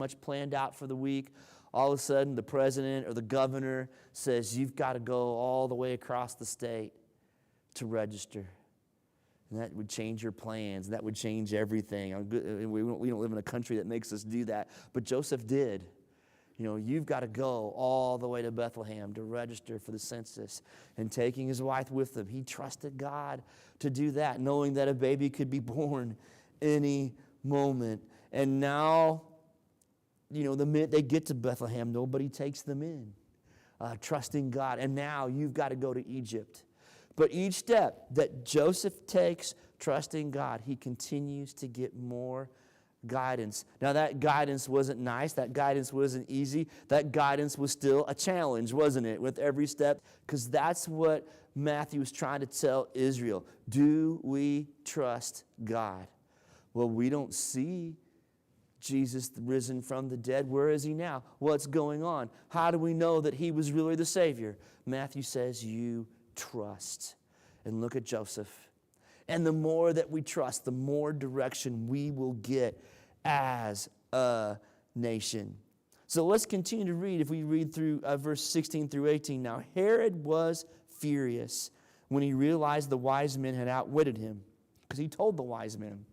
much planned out for the week. All of a sudden, the president or the governor says, you've got to go all the way across the state to register. And that would change your plans. And that would change everything. We don't live in a country that makes us do that. But Joseph did. You've got to go all the way to Bethlehem to register for the census. And taking his wife with him, he trusted God to do that, knowing that a baby could be born any moment. And now, the minute they get to Bethlehem, nobody takes them in, trusting God. And now you've got to go to Egypt. But each step that Joseph takes, trusting God, he continues to get more guidance. Now, that guidance wasn't nice. That guidance wasn't easy. That guidance was still a challenge, wasn't it, with every step? Because that's what Matthew was trying to tell Israel. Do we trust God? Well, we don't see Jesus risen from the dead. Where is he now? What's going on? How do we know that he was really the Savior? Matthew says, you trust. And look at Joseph. And the more that we trust, the more direction we will get as a nation. So let's continue to read. If we read through verse 16 through 18. Now Herod was furious when he realized the wise men had outwitted him. Because he told the wise men,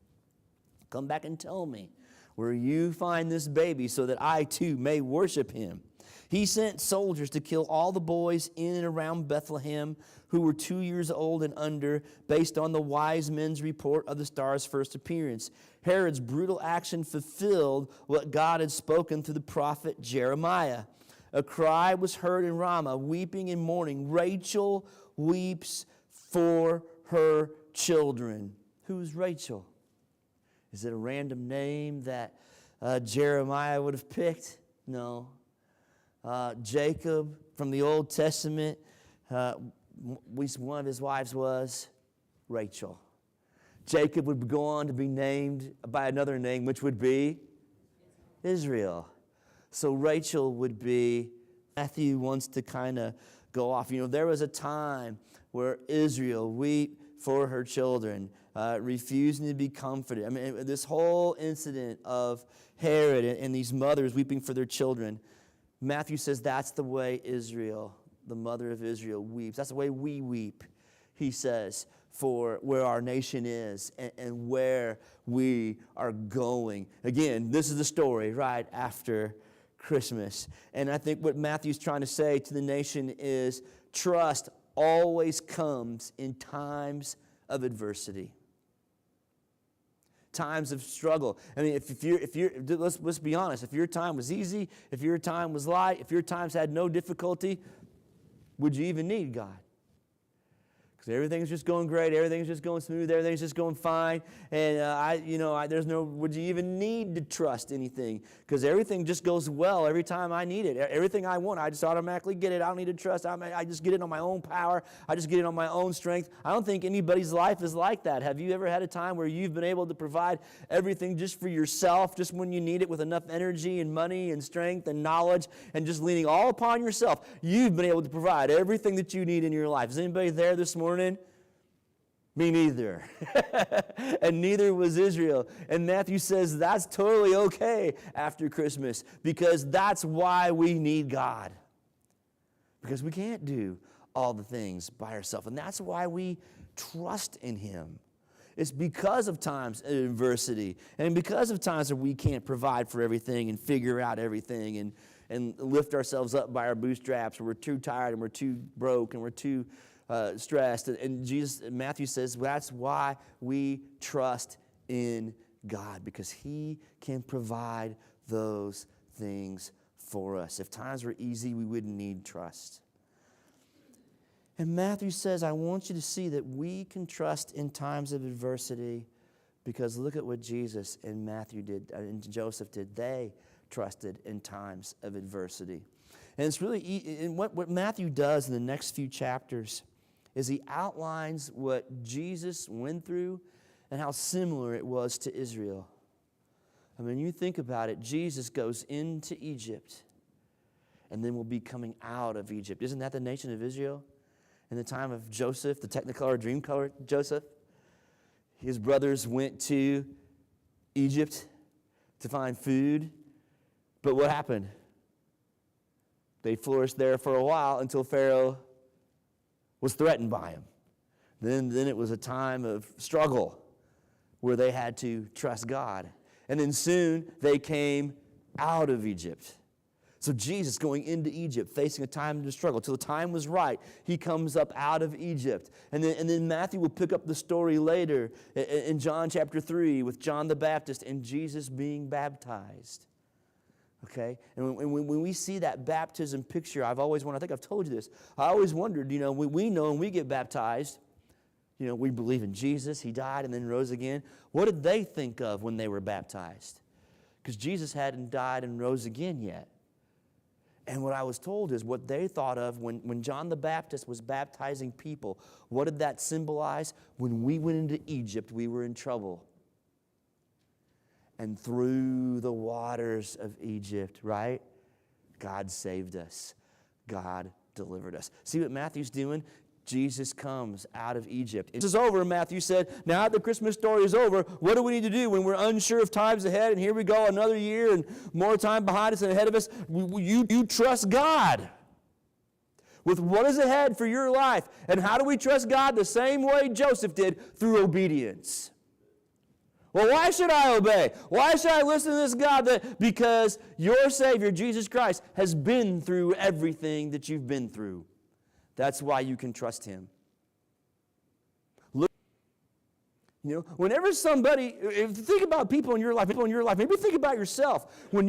come back and tell me where you find this baby so that I too may worship him. He sent soldiers to kill all the boys in and around Bethlehem who were 2 years old and under, based on the wise men's report of the star's first appearance. Herod's brutal action fulfilled what God had spoken through the prophet Jeremiah. A cry was heard in Ramah, weeping and mourning. Rachel weeps for her children. Who's Rachel? Is it a random name that Jeremiah would have picked? No. Jacob from the Old Testament, at least one of his wives was Rachel. Jacob would go on to be named by another name, which would be Israel. So Rachel would be, Matthew wants to kind of go off. There was a time where Israel wept for her children, refusing to be comforted. I mean, this whole incident of Herod and these mothers weeping for their children, Matthew says that's the way Israel, the mother of Israel, weeps. That's the way we weep, he says, for where our nation is and where we are going. Again, this is the story right after Christmas. And I think what Matthew's trying to say to the nation is trust always comes in times of adversity. Times of struggle. I mean, if you're let's be honest, if your time was easy, if your time was light, if your times had no difficulty, would you even need God? Because everything's just going great, everything's just going smooth, everything's just going fine, and would you even need to trust anything? Because everything just goes well every time I need it. Everything I want, I just automatically get it. I don't need to trust. I just get it on my own power. I just get it on my own strength. I don't think anybody's life is like that. Have you ever had a time where you've been able to provide everything just for yourself, just when you need it, with enough energy and money and strength and knowledge, and just leaning all upon yourself? You've been able to provide everything that you need in your life. Is anybody there this morning? Me neither. And neither was Israel. And Matthew says that's totally okay after Christmas, because that's why we need God. Because we can't do all the things by ourselves. And that's why we trust in him. It's because of times of adversity and because of times where we can't provide for everything and figure out everything and lift ourselves up by our bootstraps, or we're too tired and we're too broke and we're too stressed. And Matthew says that's why we trust in God, because he can provide those things for us. If times were easy, we wouldn't need trust. And Matthew says, I want you to see that we can trust in times of adversity, because look at what Jesus and Matthew did, and Joseph did. They trusted in times of adversity. And it's really, and what Matthew does in the next few chapters is he outlines what Jesus went through and how similar it was to Israel. I mean, you think about it, Jesus goes into Egypt and then will be coming out of Egypt. Isn't that the nation of Israel? In the time of Joseph, the Technicolor Dreamcolor Joseph, his brothers went to Egypt to find food. But what happened? They flourished there for a while until Pharaoh was threatened by him. Then it was a time of struggle where they had to trust God. And then soon they came out of Egypt. So Jesus going into Egypt, facing a time of struggle. Till the time was right, he comes up out of Egypt. And then Matthew will pick up the story later in John chapter 3 with John the Baptist and Jesus being baptized. Okay? And when we see that baptism picture, I think I've told you this, I always wondered, we know when we get baptized, we believe in Jesus, he died and then rose again. What did they think of when they were baptized? Because Jesus hadn't died and rose again yet. And what I was told is what they thought of when John the Baptist was baptizing people, what did that symbolize? When we went into Egypt, we were in trouble. And through the waters of Egypt, right? God saved us. God delivered us. See what Matthew's doing? Jesus comes out of Egypt. This is over, Matthew said. Now that the Christmas story is over, what do we need to do when we're unsure of times ahead? And here we go, another year and more time behind us and ahead of us. You trust God with what is ahead for your life. And how do we trust God? The same way Joseph did, through obedience. Well, why should I obey? Why should I listen to this God? Because your Savior, Jesus Christ, has been through everything that you've been through. That's why you can trust him. Look, whenever somebody, if you think about people in your life, maybe think about yourself. When